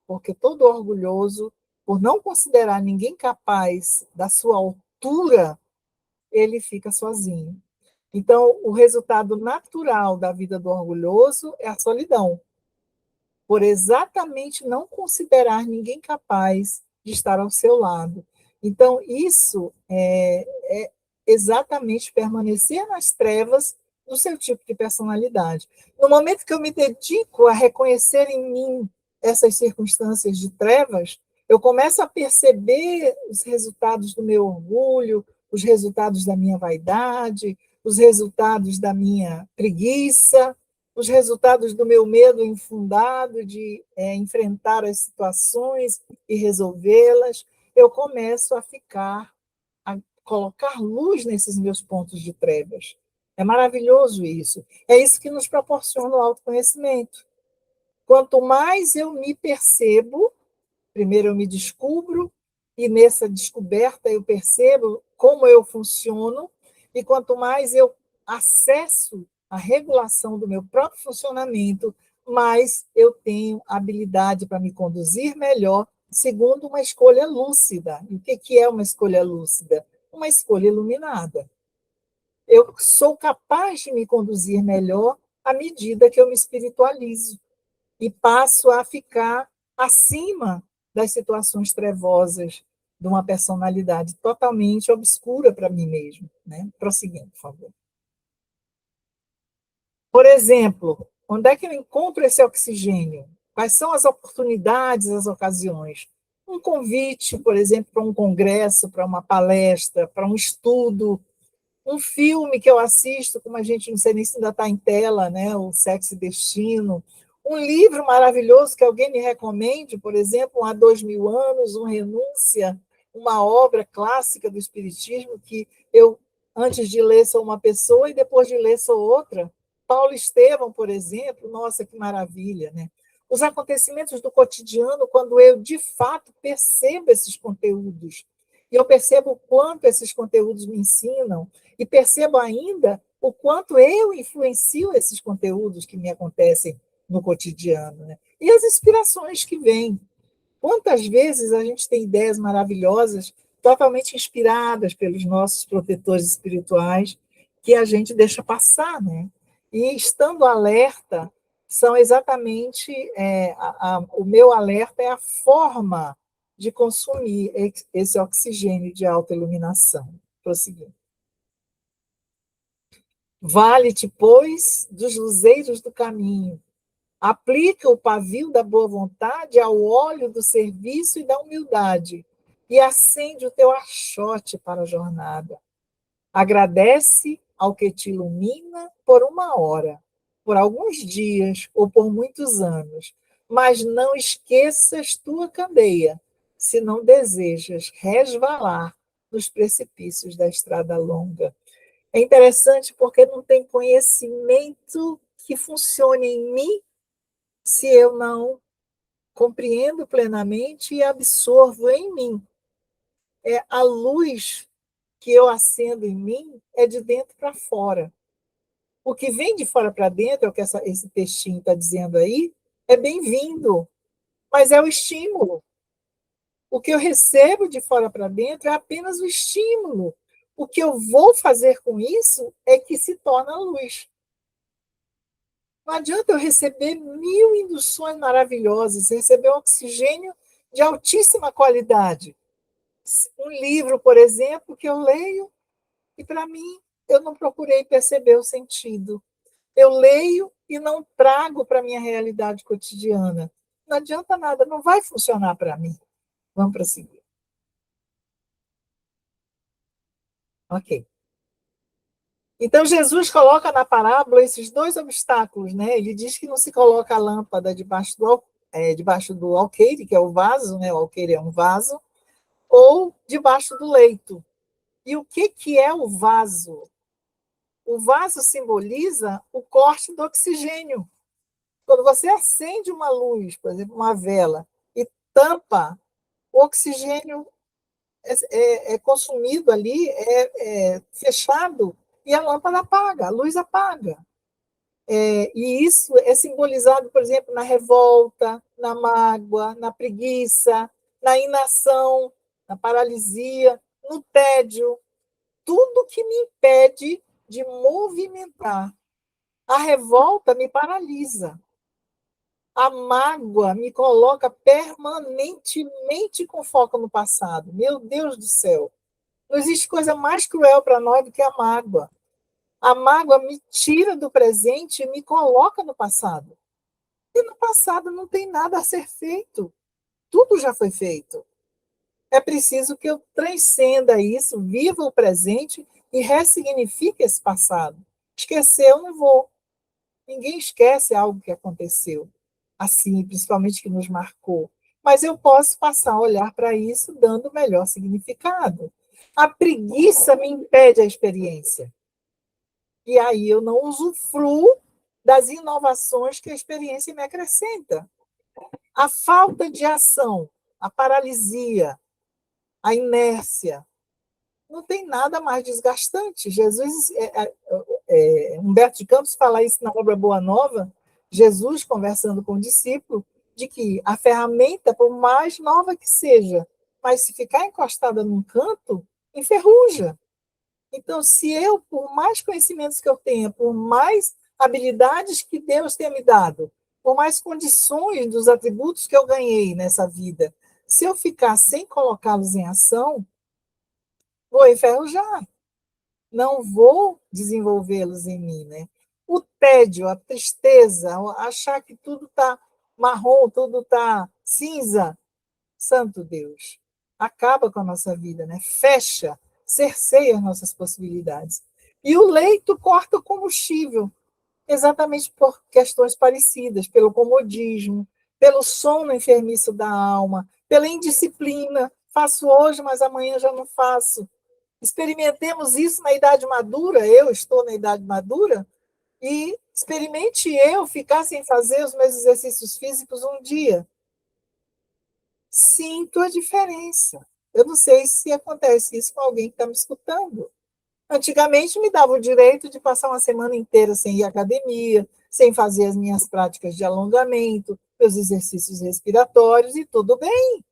Speaker 2: porque todo orgulhoso, por não considerar ninguém capaz da sua altura, ele fica sozinho. Então, o resultado natural da vida do orgulhoso é a solidão, por exatamente não considerar ninguém capaz de estar ao seu lado. Então, isso é exatamente permanecer nas trevas do seu tipo de personalidade. No momento que eu me dedico a reconhecer em mim essas circunstâncias de trevas, eu começo a perceber os resultados do meu orgulho, os resultados da minha vaidade, os resultados da minha preguiça, os resultados do meu medo infundado de enfrentar as situações e resolvê-las, eu começo a colocar luz nesses meus pontos de trevas. É maravilhoso isso. É isso que nos proporciona o autoconhecimento. Quanto mais eu me percebo, primeiro eu me descubro, e nessa descoberta eu percebo como eu funciono, e quanto mais eu acesso a regulação do meu próprio funcionamento, mais eu tenho habilidade para me conduzir melhor, segundo uma escolha lúcida. E o que é uma escolha lúcida? Uma escolha iluminada. Eu sou capaz de me conduzir melhor à medida que eu me espiritualizo e passo a ficar acima das situações trevosas de uma personalidade totalmente obscura para mim mesmo. Né? Prosseguindo, por favor. Por exemplo, onde é que eu encontro esse oxigênio? Quais são as oportunidades, as ocasiões? Um convite, por exemplo, para um congresso, para uma palestra, para um estudo, um filme que eu assisto, como a gente não sei nem se ainda está em tela, né? O Sexo e Destino, um livro maravilhoso que alguém me recomende, por exemplo, Há 2000 anos, um Renúncia, uma obra clássica do Espiritismo que eu, antes de ler, sou uma pessoa e depois de ler, sou outra. Paulo Estevam, por exemplo, nossa, que maravilha, né? Os acontecimentos do cotidiano, quando eu, de fato, percebo esses conteúdos, e eu percebo o quanto esses conteúdos me ensinam, e percebo ainda o quanto eu influencio esses conteúdos que me acontecem no cotidiano. Né? E as inspirações que vêm. Quantas vezes a gente tem ideias maravilhosas, totalmente inspiradas pelos nossos protetores espirituais, que a gente deixa passar, né? E estando alerta, são exatamente o meu alerta é a forma de consumir esse oxigênio de alta iluminação. Prosseguindo. Vale-te, pois, dos luzeiros do caminho. Aplica o pavio da boa vontade ao óleo do serviço e da humildade e acende o teu achote para a jornada. Agradece ao que te ilumina por uma hora, por alguns dias ou por muitos anos, mas não esqueças tua candeia, se não desejas resvalar nos precipícios da estrada longa. É interessante porque não tem conhecimento que funcione em mim se eu não compreendo plenamente e absorvo em mim. A luz que eu acendo em mim é de dentro para fora. O que vem de fora para dentro, é o que esse textinho está dizendo aí, é bem-vindo. mas é o estímulo. O que eu recebo de fora para dentro é apenas o estímulo. O que eu vou fazer com isso é que se torna luz. Não adianta eu receber 1000 induções maravilhosas, receber oxigênio de altíssima qualidade. Um livro, por exemplo, que eu leio e, para mim, eu não procurei perceber o sentido. Eu leio e não trago para a minha realidade cotidiana. Não adianta nada, não vai funcionar para mim. Vamos prosseguir. Ok. Então, Jesus coloca na parábola esses dois obstáculos, né? Ele diz que não se coloca a lâmpada debaixo do alqueire, que é o vaso, né? O alqueire é um vaso, ou debaixo do leito. E o que é o vaso? O vaso simboliza o corte do oxigênio. Quando você acende uma luz, por exemplo, uma vela, e tampa, o oxigênio é consumido ali, é fechado, e a lâmpada apaga, a luz apaga. E isso é simbolizado, por exemplo, na revolta, na mágoa, na preguiça, na inação, na paralisia, no tédio, tudo que me impede de movimentar. A revolta me paralisa. A mágoa me coloca permanentemente com foco no passado. Meu Deus do céu. Não existe coisa mais cruel para nós do que a mágoa. A mágoa me tira do presente e me coloca no passado. E no passado não tem nada a ser feito. Tudo já foi feito. É preciso que eu transcenda isso, viva o presente e ressignifique esse passado. Esquecer eu não vou. Ninguém esquece algo que aconteceu, assim, principalmente que nos marcou. Mas eu posso passar a olhar para isso dando o melhor significado. A preguiça me impede a experiência. E aí eu não usufruo das inovações que a experiência me acrescenta. A falta de ação, a paralisia, a inércia, não tem nada mais desgastante. Humberto de Campos fala isso na obra Boa Nova, Jesus conversando com o discípulo, de que a ferramenta, por mais nova que seja, mas se ficar encostada num canto, enferruja. Então, se eu, por mais conhecimentos que eu tenha, por mais habilidades que Deus tenha me dado, por mais condições dos atributos que eu ganhei nessa vida, se eu ficar sem colocá-los em ação, vou enferrujar, não vou desenvolvê-los em mim, né? O tédio, a tristeza, achar que tudo está marrom, tudo está cinza, santo Deus, acaba com a nossa vida, né? Fecha, cerceia as nossas possibilidades. E o leito corta o combustível, exatamente por questões parecidas, pelo comodismo, pelo sono enfermiço da alma, pela indisciplina. Faço hoje, mas amanhã já não faço. Experimentemos isso na idade madura, eu estou na idade madura, e experimente eu ficar sem fazer os meus exercícios físicos um dia. Sinto a diferença. Eu não sei se acontece isso com alguém que está me escutando. Antigamente me dava o direito de passar uma semana inteira sem ir à academia, sem fazer as minhas práticas de alongamento, meus exercícios respiratórios, e tudo bem.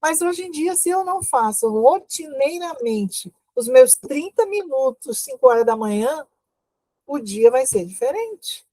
Speaker 2: Mas hoje em dia, se eu não faço rotineiramente os meus 30 minutos, 5 horas da manhã, o dia vai ser diferente.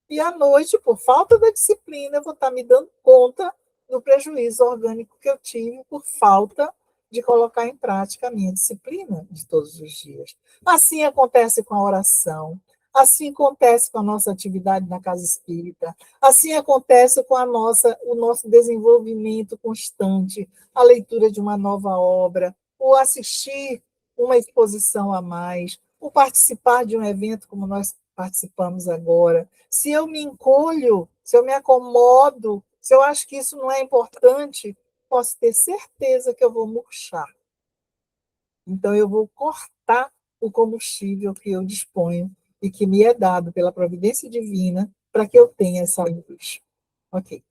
Speaker 2: E à noite, por falta da disciplina, eu vou estar me dando conta do prejuízo orgânico que eu tive por falta de colocar em prática a minha disciplina de todos os dias. Assim acontece com a oração, assim acontece com a nossa atividade na casa espírita, assim acontece com o nosso desenvolvimento constante, a leitura de uma nova obra, o assistir uma exposição a mais, o participar de um evento como nós participamos agora. Se eu me encolho, se eu me acomodo, se eu acho que isso não é importante, posso ter certeza que eu vou murchar. Então, eu vou cortar o combustível que eu disponho e que me é dado pela providência divina para que eu tenha essa luz. Ok.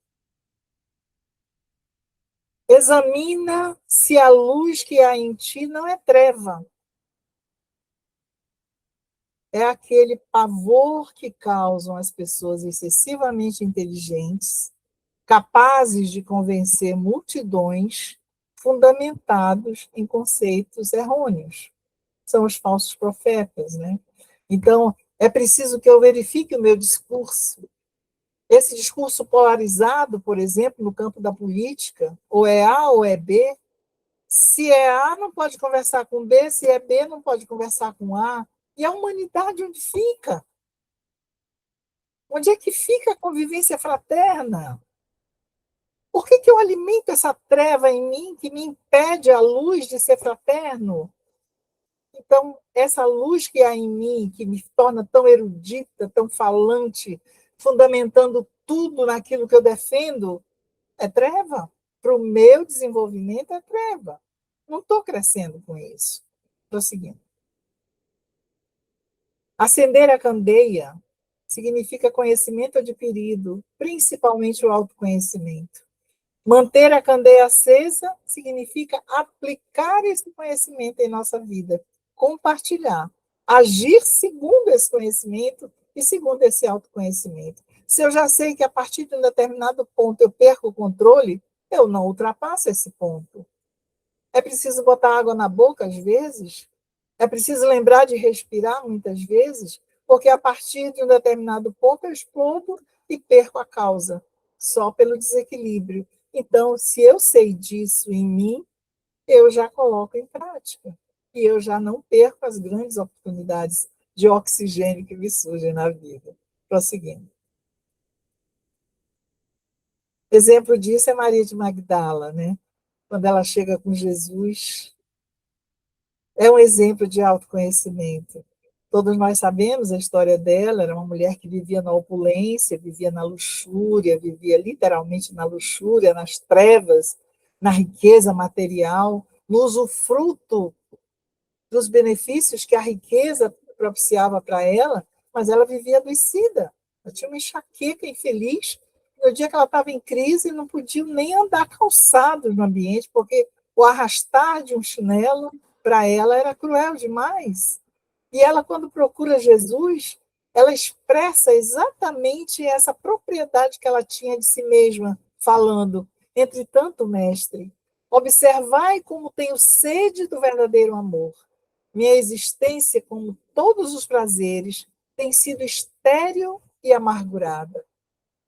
Speaker 2: Examina se a luz que há em ti não é treva. É aquele pavor que causam as pessoas excessivamente inteligentes, capazes de convencer multidões fundamentados em conceitos errôneos. São os falsos profetas, né? Então, é preciso que eu verifique o meu discurso. Esse discurso polarizado, por exemplo, no campo da política, ou é A ou é B. Se é A, não pode conversar com B, se é B, não pode conversar com A. E a humanidade onde fica? Onde é que fica a convivência fraterna? Por que eu alimento essa treva em mim que me impede a luz de ser fraterno? Então, essa luz que há em mim, que me torna tão erudita, tão falante, fundamentando tudo naquilo que eu defendo, é treva. Para o meu desenvolvimento, é treva. Não estou crescendo com isso. Prosseguindo. Acender a candeia significa conhecimento adquirido, principalmente o autoconhecimento. Manter a candeia acesa significa aplicar esse conhecimento em nossa vida, compartilhar, agir segundo esse conhecimento e segundo esse autoconhecimento. Se eu já sei que a partir de um determinado ponto eu perco o controle, eu não ultrapasso esse ponto. É preciso botar água na boca às vezes, é preciso lembrar de respirar muitas vezes, porque a partir de um determinado ponto eu explodo e perco a causa, só pelo desequilíbrio. Então, se eu sei disso em mim, eu já coloco em prática. E eu já não perco as grandes oportunidades de oxigênio que me surgem na vida. Prosseguindo. Exemplo disso é Maria de Magdala, né? Quando ela chega com Jesus, é um exemplo de autoconhecimento. Todos nós sabemos a história dela, era uma mulher que vivia na opulência, vivia na luxúria, vivia literalmente na luxúria, nas trevas, na riqueza material, no usufruto dos benefícios que a riqueza propiciava para ela, mas ela vivia adoecida. Ela tinha uma enxaqueca infeliz. No dia que ela estava em crise, não podia nem andar calçado no ambiente, porque o arrastar de um chinelo, para ela, era cruel demais. E ela, quando procura Jesus, ela expressa exatamente essa propriedade que ela tinha de si mesma, falando: entretanto, mestre, observai como tenho sede do verdadeiro amor. Minha existência, como todos os prazeres, tem sido estéril e amargurada.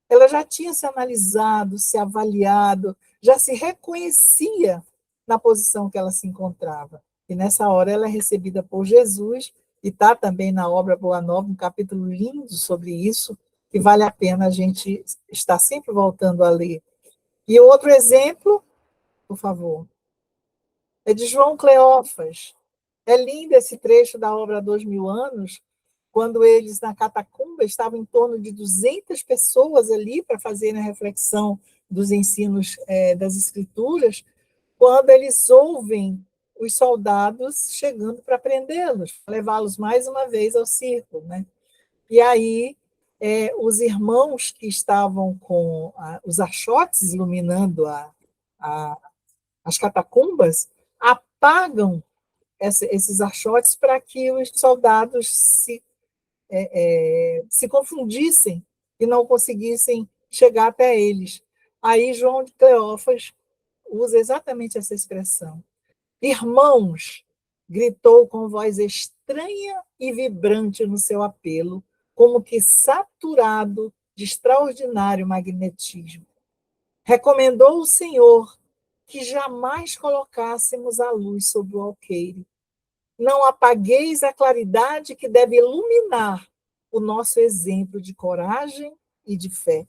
Speaker 2: Ela já tinha se analisado, se avaliado, já se reconhecia na posição que ela se encontrava. E nessa hora ela é recebida por Jesus, e está também na obra Boa Nova, um capítulo lindo sobre isso, que vale a pena a gente estar sempre voltando a ler. E outro exemplo, por favor, é de João Cleófas. É lindo esse trecho da obra 2000 anos, quando eles, na catacumba, estavam em torno de 200 pessoas ali para fazerem a reflexão dos ensinos das Escrituras, quando eles ouvem os soldados chegando para prendê-los, levá-los mais uma vez ao circo, né? E aí os irmãos que estavam com os achotes iluminando a, as catacumbas apagam esses achotes para que os soldados se confundissem e não conseguissem chegar até eles. Aí João de Cleófas usa exatamente essa expressão. Irmãos, gritou com voz estranha e vibrante no seu apelo, como que saturado de extraordinário magnetismo. Recomendou o Senhor que jamais colocássemos a luz sobre o alqueire. Não apagueis a claridade que deve iluminar o nosso exemplo de coragem e de fé.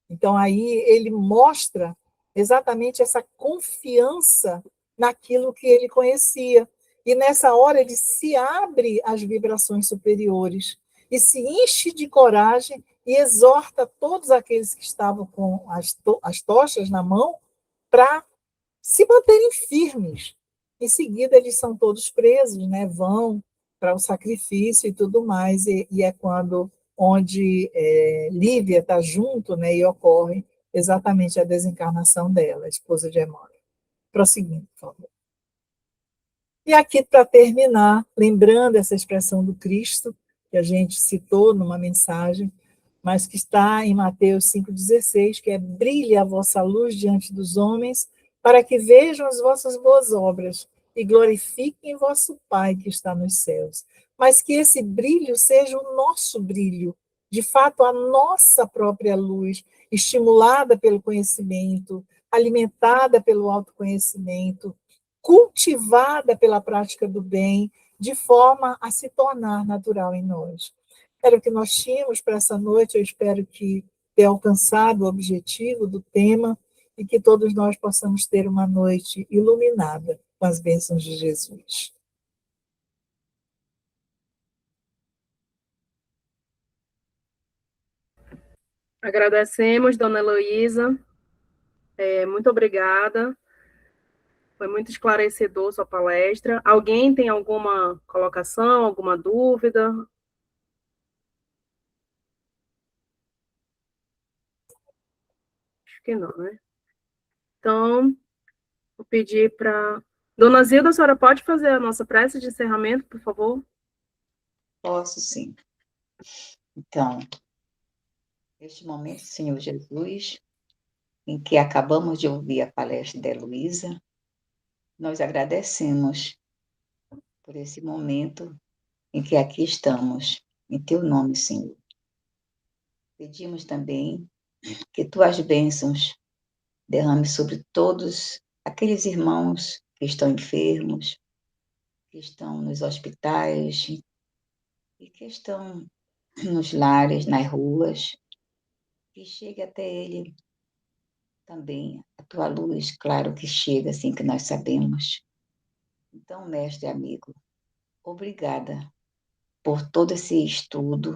Speaker 2: Então, aí ele mostra exatamente essa confiança naquilo que ele conhecia. E nessa hora ele se abre às vibrações superiores e se enche de coragem e exorta todos aqueles que estavam com as tochas na mão para se manterem firmes. Em seguida, eles são todos presos, né? Vão para o sacrifício e tudo mais, e é quando onde Lívia está junto, né? E ocorre exatamente a desencarnação dela, a esposa de Emmanuel. Prosseguindo, por favor. E aqui, para terminar, lembrando essa expressão do Cristo, que a gente citou numa mensagem, mas que está em Mateus 5,16, que é: brilhe a vossa luz diante dos homens, para que vejam as vossas boas obras e glorifiquem vosso Pai que está nos céus. Mas que esse brilho seja o nosso brilho, de fato, a nossa própria luz, estimulada pelo conhecimento, alimentada pelo autoconhecimento, cultivada pela prática do bem, de forma a se tornar natural em nós. Era o que nós tínhamos para essa noite. Eu espero que tenha alcançado o objetivo do tema e que todos nós possamos ter uma noite iluminada com as bênçãos de Jesus.
Speaker 1: Agradecemos, dona Heloísa. Muito obrigada. Foi muito esclarecedor sua palestra. Alguém tem alguma colocação, alguma dúvida? Acho que não, né? Então, vou pedir para... Dona Zilda, a senhora pode fazer a nossa prece de encerramento, por favor?
Speaker 3: Posso, sim. Então, neste momento, Senhor Jesus, em que acabamos de ouvir a palestra da Heloísa, nós agradecemos por esse momento em que aqui estamos, em teu nome, Senhor. Pedimos também que tuas bênçãos derrame sobre todos aqueles irmãos que estão enfermos, que estão nos hospitais e que estão nos lares, nas ruas, que chegue até ele também a tua luz, claro que chega, assim que nós sabemos. Então, mestre amigo, obrigada por todo esse estudo,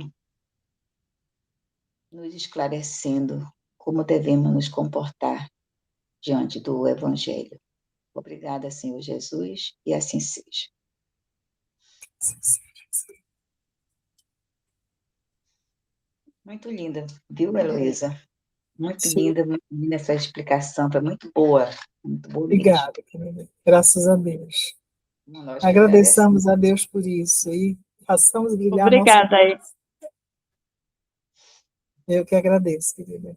Speaker 3: nos esclarecendo como devemos nos comportar diante do Evangelho. Obrigada, Senhor Jesus, e assim seja. Muito linda, viu, Heloísa? Muito linda essa explicação, foi muito boa mesmo.
Speaker 2: Obrigada, querida. Graças a Deus.
Speaker 3: Nós que
Speaker 2: Agradeçamos a Deus por isso e façamos brilhar
Speaker 4: Obrigada.
Speaker 2: Eu que agradeço, querida.